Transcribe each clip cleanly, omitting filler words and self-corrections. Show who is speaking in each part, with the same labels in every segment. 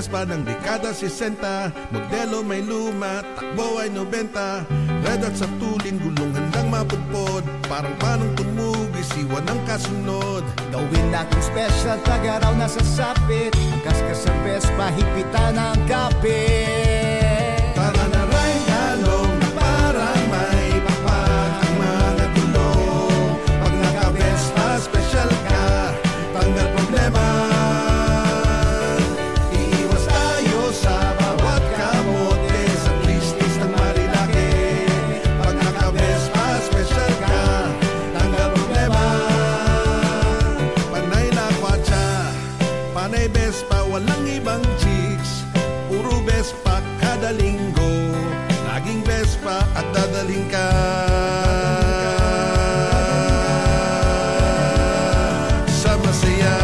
Speaker 1: Vespa ng dekada 60, modelo may luma, takbo ay 90. Red at sa tuling, gulong handang mapudpod, parang panong tumugis, iwan ang kasunod.
Speaker 2: Gawin natin special, taga raw nasasapit, ang kaskas sa Vespa, higpitan ang kapit.
Speaker 1: Tara na ride along na parang may papag ang mga gulong. Pag naka-Vespa special ka, tanggal problema. Iiwas tayo sa bawat kamote, sa tristis ng marilaki. Pag naka-Vespa special ka, tanggal problema. Panay na kwatsa, panay Vespa, walang ibang chicks. Puro Vespa kada linggo, laging Vespa at dadaling ka. Sa masaya,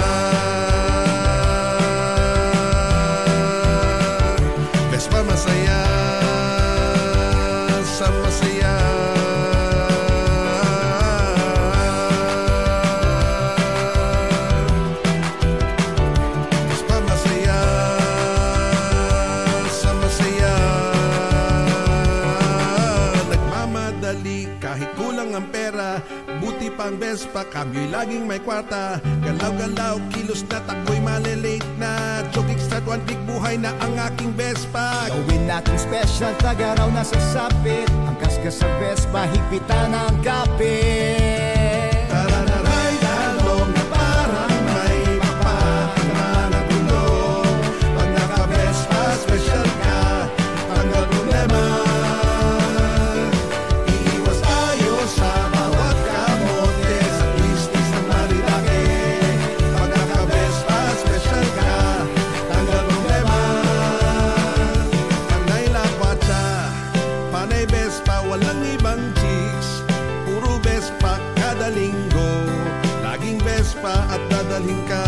Speaker 1: Vespa masaya, sa masaya. Vespa masaya, sa masaya. Nagmamadali kahit kulang ang pera, buti pang Vespa, kamyo'y laging may kwarta. Galaw-galaw, kilos na tako'y malilate na. Jogging start, one click, buhay na ang aking Vespa.
Speaker 2: Gawin natin special, taga raw nasasapit, ang kaskas sa Vespa, higpitan ang kapit.
Speaker 1: Tara na ride along na parang may papag ang mga gulong. Pag naka-Vespa special ka, tanggal problema. Iiwas tayo sa bawat kamote, sa tristis ng marilaki. Pag naka-Vespa special ka, tanggal problema. Panay lakwatsa, panay Vespa, walang ibang chicks. Puro Vespa kada linggo, laging Vespa at dadalhin ka.